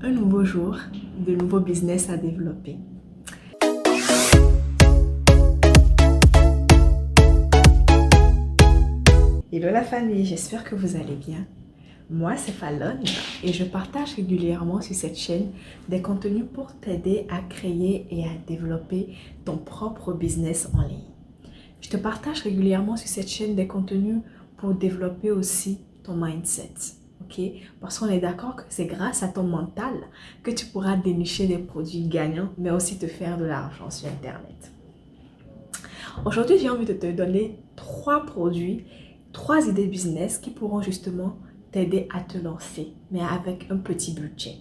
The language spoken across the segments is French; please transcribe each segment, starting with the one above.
Un nouveau jour, de nouveaux business à développer. Hello la famille, j'espère que vous allez bien. Moi, c'est Fallon et je partage régulièrement sur cette chaîne des contenus pour t'aider à créer et à développer ton propre business en ligne. Je te partage régulièrement sur cette chaîne des contenus pour développer aussi ton mindset. Ok? Parce qu'on est d'accord que c'est grâce à ton mental que tu pourras dénicher des produits gagnants, mais aussi te faire de l'argent sur Internet. Aujourd'hui, j'ai envie de te donner 3 produits, 3 idées business qui pourront justement t'aider à te lancer, mais avec un petit budget.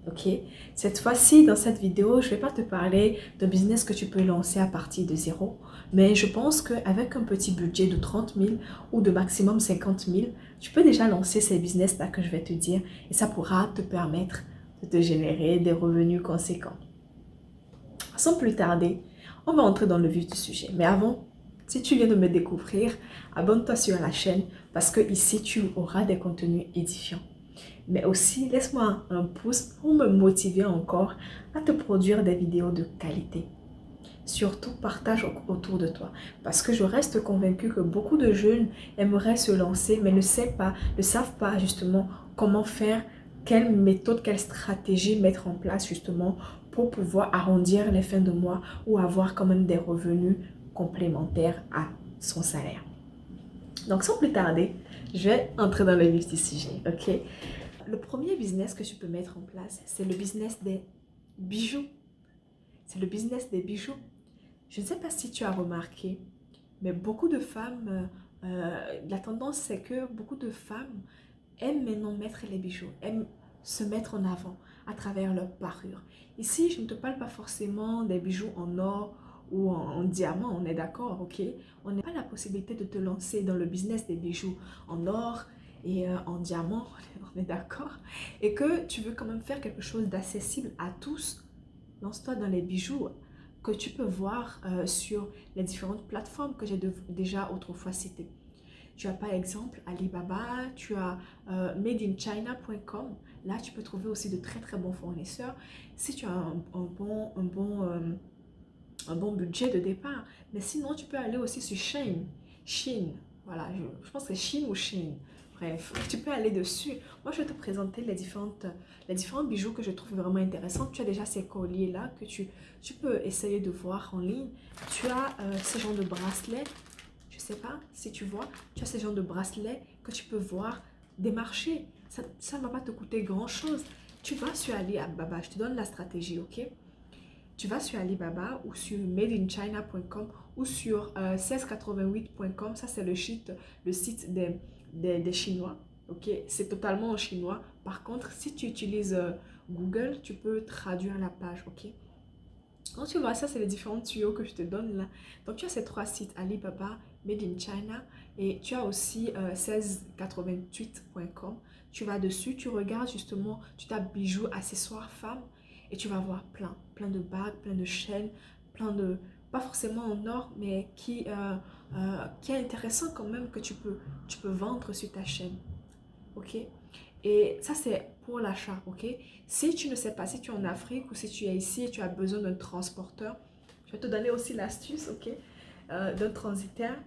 Ok? Cette fois-ci, dans cette vidéo, je ne vais pas te parler d'un business que tu peux lancer à partir de zéro, mais je pense qu'avec un petit budget de 30 000 ou de maximum 50 000, tu peux déjà lancer ces business-là que je vais te dire et ça pourra te permettre de te générer des revenus conséquents. Sans plus tarder, on va entrer dans le vif du sujet. Mais avant, si tu viens de me découvrir, abonne-toi sur la chaîne parce que ici, tu auras des contenus édifiants. Mais aussi, laisse-moi un pouce pour me motiver encore à te produire des vidéos de qualité. Surtout, partage autour de toi. Parce que je reste convaincue que beaucoup de jeunes aimeraient se lancer, mais ne savent pas justement comment faire, quelle méthode, quelle stratégie mettre en place justement pour pouvoir arrondir les fins de mois ou avoir quand même des revenus complémentaires à son salaire. Donc, sans plus tarder, je vais entrer dans le vif du sujet, ok? Le premier business que tu peux mettre en place, c'est le business des bijoux. C'est le business des bijoux. Je ne sais pas si tu as remarqué, mais beaucoup de femmes, la tendance c'est que beaucoup de femmes aiment maintenant mettre les bijoux, aiment se mettre en avant à travers leur parure. Ici, je ne te parle pas forcément des bijoux en or ou en diamant, on est d'accord, ok? On n'a pas la possibilité de te lancer dans le business des bijoux en or et en diamant, on est d'accord? Et que tu veux quand même faire quelque chose d'accessible à tous, lance-toi dans les bijoux que tu peux voir sur les différentes plateformes que j'ai déjà autrefois citées. Tu as par exemple Alibaba, tu as madeinchina.com. Là, tu peux trouver aussi de très très bons fournisseurs. Si tu as un bon budget de départ. Mais sinon, tu peux aller aussi sur Shein. Shein, voilà, je pense que c'est Shein ou Shein. Bref, tu peux aller dessus. Moi, je vais te présenter les différents bijoux que je trouve vraiment intéressants. Tu as déjà ces colliers-là que tu peux essayer de voir en ligne. Tu as ce genre de bracelets. Je ne sais pas si tu vois. Tu as ce genre de bracelets que tu peux voir démarcher. Ça ne va pas te coûter grand-chose. Tu vas sur Alibaba. Je te donne la stratégie, ok? Tu vas sur Alibaba ou sur madeinchina.com ou sur 1688.com. Ça, c'est le site des Chinois. Ok, c'est totalement en chinois. Par contre, si tu utilises Google, tu peux traduire la page. Ok. Donc, tu vois, ça, c'est les différents tuyaux que je te donne là. Donc, tu as ces 3 sites, Alibaba, Made in China et tu as aussi 1688.com. Tu vas dessus, tu regardes justement, tu tapes bijoux, accessoires femmes et tu vas voir plein de bagues, plein de chaînes, plein de, pas forcément en or, mais qui est intéressant quand même que tu peux vendre sur ta chaîne. Ok? Et ça, c'est pour l'achat, ok? Si tu ne sais pas, si tu es en Afrique ou si tu es ici et tu as besoin d'un transporteur, je vais te donner aussi l'astuce, ok? D'un transitaire.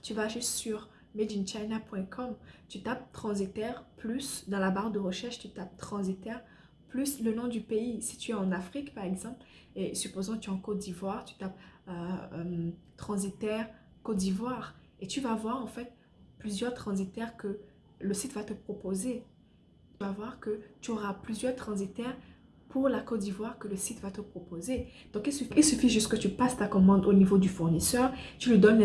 Tu vas juste sur madeinchina.com, tu tapes transitaire plus, dans la barre de recherche, tu tapes transitaire plus le nom du pays. Si tu es en Afrique, par exemple, et supposons que tu es en Côte d'Ivoire, tu tapes transitaire Côte d'Ivoire et tu vas voir en fait plusieurs transitaires que le site va te proposer. Tu vas voir que tu auras plusieurs transitaires pour la Côte d'Ivoire que le site va te proposer. Donc, il suffit juste que tu passes ta commande au niveau du fournisseur, tu lui donnes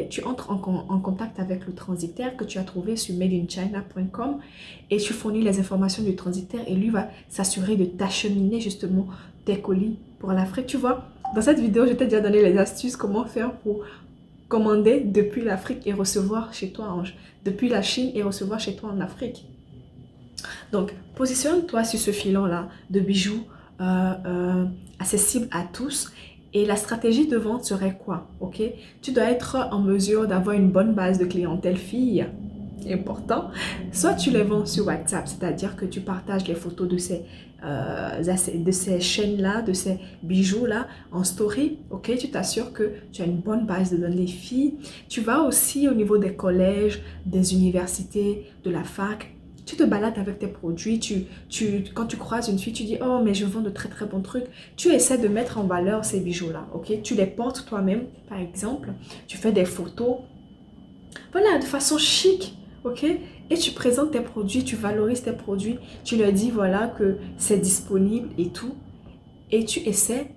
tu entres en contact avec le transitaire que tu as trouvé sur madeinchina.com et tu fournis les informations du transitaire et lui va s'assurer de t'acheminer justement tes colis pour l'Afrique. Tu vois, dans cette vidéo, je t'ai déjà donné les astuces comment faire pour commander depuis l'Afrique et recevoir chez toi, depuis la Chine et recevoir chez toi en Afrique. Donc, positionne-toi sur ce filon-là de bijoux accessible à tous. Et la stratégie de vente serait quoi? Ok? Tu dois être en mesure d'avoir une bonne base de clientèle fille. important, soit tu les vends sur WhatsApp, c'est-à-dire que tu partages les photos de ces chaînes-là, de ces bijoux-là en story, ok? Tu t'assures que tu as une bonne base de données filles. Tu vas aussi au niveau des collèges, des universités, de la fac, tu te balades avec tes produits, quand tu croises une fille, tu dis « Oh, mais je vends de très très bons trucs ». Tu essaies de mettre en valeur ces bijoux-là, ok? Tu les portes toi-même, par exemple, tu fais des photos, voilà, de façon chic, ok? Et tu présentes tes produits, tu valorises tes produits, tu leur dis voilà que c'est disponible et tout. Et tu essaies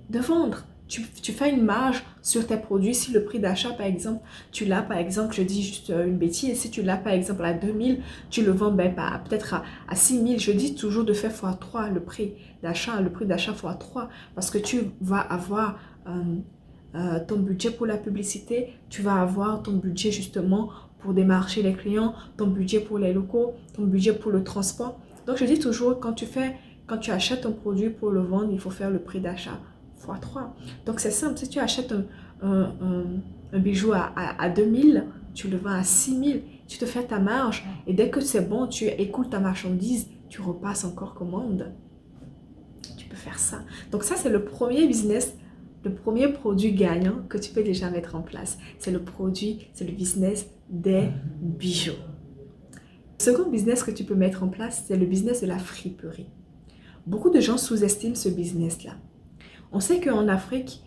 de vendre. Tu fais une marge sur tes produits. Si le prix d'achat, par exemple, tu l'as, par exemple, je dis juste une bêtise, si tu l'as, par exemple, à 2000, tu le vends peut-être à 6000. Je dis toujours de faire x3 le prix d'achat x3, parce que tu vas avoir ton budget pour la publicité, tu vas avoir ton budget justement pour démarcher les clients, ton budget pour les locaux, ton budget pour le transport. Donc je dis toujours, quand tu achètes un produit pour le vendre, il faut faire le prix d'achat x3. Donc c'est simple, si tu achètes un bijou à 2000, tu le vends à 6000, tu te fais ta marge et dès que c'est bon, tu écoules ta marchandise, tu repasses encore commande. Tu peux faire ça. Donc ça, c'est le premier business, le premier produit gagnant que tu peux déjà mettre en place. C'est le business des bijoux. Le second business que tu peux mettre en place, c'est le business de la friperie. Beaucoup de gens sous-estiment ce business-là. On sait qu'en Afrique,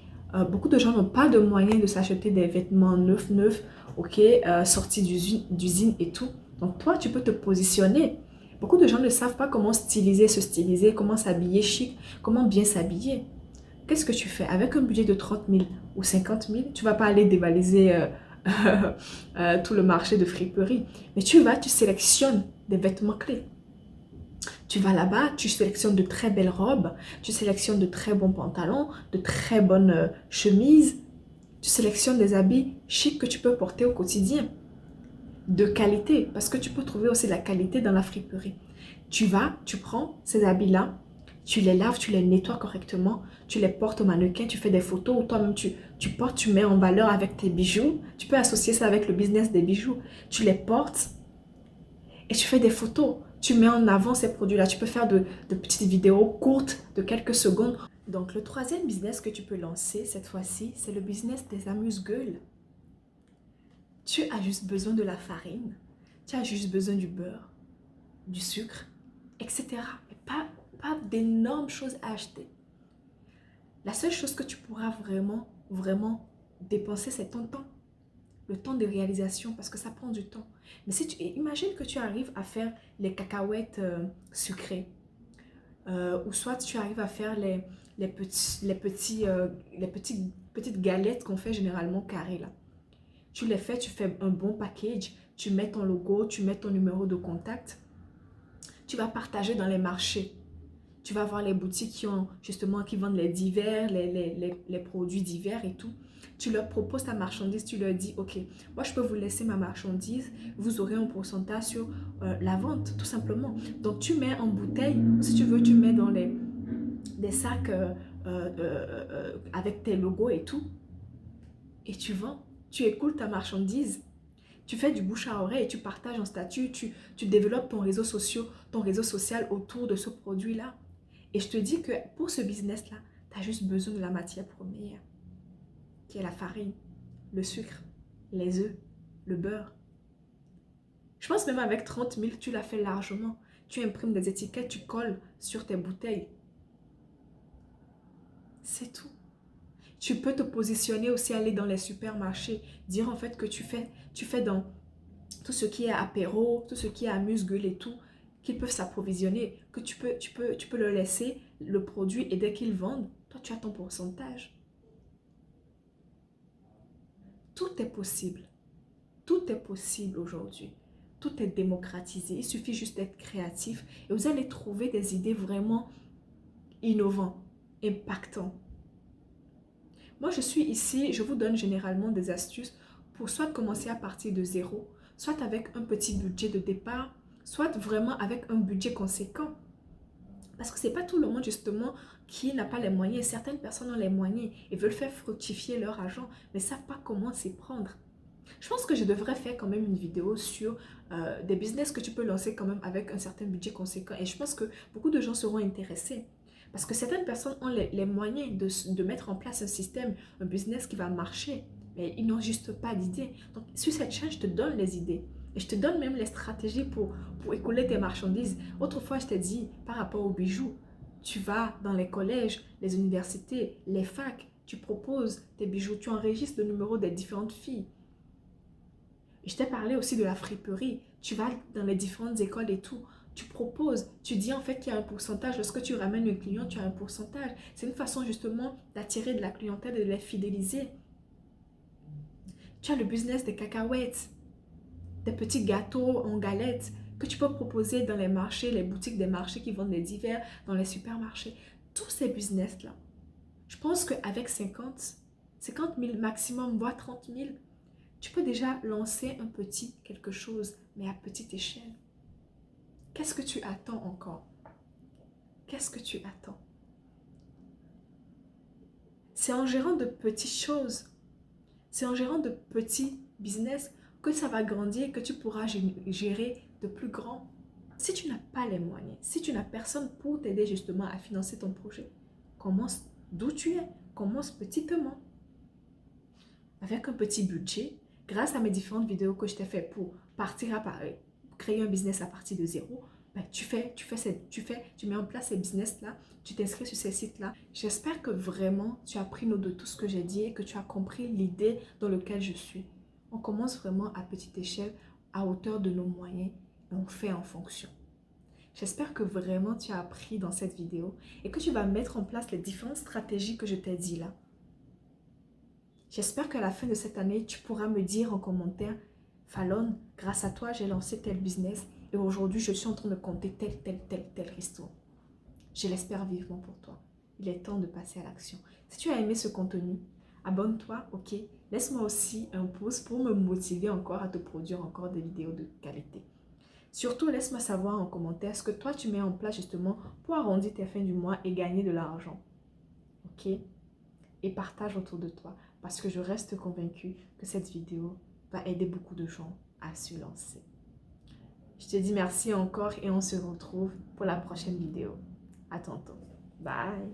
beaucoup de gens n'ont pas de moyens de s'acheter des vêtements neufs, ok, sortis d'usine et tout. Donc toi, tu peux te positionner. Beaucoup de gens ne savent pas comment se styliser, comment s'habiller chic, comment bien s'habiller. Qu'est-ce que tu fais? Avec un budget de 30 000 ou 50 000, tu ne vas pas aller dévaliser tout le marché de friperie. Mais tu sélectionnes des vêtements clés. Tu vas là-bas, tu sélectionnes de très belles robes, tu sélectionnes de très bons pantalons, de très bonnes chemises. Tu sélectionnes des habits chics que tu peux porter au quotidien. De qualité, parce que tu peux trouver aussi la qualité dans la friperie. Tu prends ces habits-là, tu les laves, tu les nettoies correctement, tu les portes au mannequin, tu fais des photos ou toi-même tu portes, tu mets en valeur avec tes bijoux. Tu peux associer ça avec le business des bijoux. Tu les portes et tu fais des photos. Tu mets en avant ces produits-là. Tu peux faire de petites vidéos courtes de quelques secondes. Donc, le troisième business que tu peux lancer cette fois-ci, c'est le business des amuse-gueules. Tu as juste besoin de la farine, tu as juste besoin du beurre, du sucre, etc. Mais pas d'énormes choses à acheter. La seule chose que tu pourras vraiment dépenser, c'est ton temps. Le temps de réalisation, parce que ça prend du temps. Mais si imagine que tu arrives à faire les cacahuètes sucrées, ou soit tu arrives à faire les petites galettes qu'on fait généralement carrées là. Tu les fais, tu fais un bon package, tu mets ton logo, tu mets ton numéro de contact. Tu vas partager dans les marchés. Tu vas voir les boutiques qui vendent les divers, les produits divers et tout. Tu leur proposes ta marchandise, tu leur dis, ok, moi je peux vous laisser ma marchandise, vous aurez un pourcentage sur la vente, tout simplement. Donc tu mets en bouteille, ou si tu veux, tu mets dans des sacs avec tes logos et tout, et tu vends. Tu écoules ta marchandise, tu fais du bouche à oreille et tu partages en statut, tu développes ton réseau social autour de ce produit-là. Et je te dis que pour ce business-là, tu as juste besoin de la matière première, qui est la farine, le sucre, les œufs, le beurre. Je pense même avec 30 000, tu l'as fait largement. Tu imprimes des étiquettes, tu colles sur tes bouteilles. C'est tout. Tu peux te positionner aussi, aller dans les supermarchés, dire en fait que tu fais dans tout ce qui est apéro, tout ce qui est amuse-gueule et tout, qu'ils peuvent s'approvisionner, que tu peux leur laisser le produit et dès qu'ils vendent, toi tu as ton pourcentage. Tout est possible. Tout est possible aujourd'hui. Tout est démocratisé. Il suffit juste d'être créatif et vous allez trouver des idées vraiment innovantes, impactantes. Moi, je suis ici, je vous donne généralement des astuces pour soit commencer à partir de zéro, soit avec un petit budget de départ, soit vraiment avec un budget conséquent. Parce que ce n'est pas tout le monde justement qui n'a pas les moyens. Certaines personnes ont les moyens et veulent faire fructifier leur argent, mais ne savent pas comment s'y prendre. Je pense que je devrais faire quand même une vidéo sur des business que tu peux lancer quand même avec un certain budget conséquent. Et je pense que beaucoup de gens seront intéressés. Parce que certaines personnes ont les moyens de mettre en place un système, un business qui va marcher. Mais ils n'ont juste pas d'idées. Donc sur cette chaîne, je te donne les idées. Et je te donne même les stratégies pour écouler tes marchandises. Autrefois, je t'ai dit, par rapport aux bijoux, tu vas dans les collèges, les universités, les facs, tu proposes tes bijoux, tu enregistres le numéro des différentes filles. Je t'ai parlé aussi de la friperie. Tu vas dans les différentes écoles et tout. Tu proposes. Tu dis en fait qu'il y a un pourcentage. Lorsque tu ramènes le client, tu as un pourcentage. C'est une façon justement d'attirer de la clientèle et de les fidéliser. Tu as le business des cacahuètes, des petits gâteaux en galettes que tu peux proposer dans les marchés, les boutiques des marchés qui vendent des divers, dans les supermarchés. Tous ces business-là. Je pense qu'avec 50 000 maximum, voire 30 000, tu peux déjà lancer un petit quelque chose, mais à petite échelle. Qu'est-ce que tu attends encore? Qu'est-ce que tu attends? C'est en gérant de petites choses, c'est en gérant de petits business que ça va grandir, que tu pourras gérer de plus grands. Si tu n'as pas les moyens, si tu n'as personne pour t'aider justement à financer ton projet, commence d'où tu es, commence petitement. Avec un petit budget, grâce à mes différentes vidéos que je t'ai fait pour partir à Paris, créer un business à partir de zéro, ben, tu mets en place ces business-là, tu t'inscris sur ces sites-là. J'espère que vraiment tu as pris note de tout ce que j'ai dit et que tu as compris l'idée dans laquelle je suis. On commence vraiment à petite échelle, à hauteur de nos moyens et on fait en fonction. J'espère que vraiment tu as appris dans cette vidéo et que tu vas mettre en place les différentes stratégies que je t'ai dit là. J'espère qu'à la fin de cette année, tu pourras me dire en commentaire, Fallon, grâce à toi, j'ai lancé tel business et aujourd'hui, je suis en train de compter tel resto. Je l'espère vivement pour toi. Il est temps de passer à l'action. Si tu as aimé ce contenu, abonne-toi, ok? Laisse-moi aussi un pouce pour me motiver encore à te produire encore des vidéos de qualité. Surtout, laisse-moi savoir en commentaire ce que toi, tu mets en place justement pour arrondir tes fins du mois et gagner de l'argent. Ok? Et partage autour de toi parce que je reste convaincue que cette vidéo va aider beaucoup de gens à se lancer. Je te dis merci encore et on se retrouve pour la prochaine vidéo. À tantôt. Bye!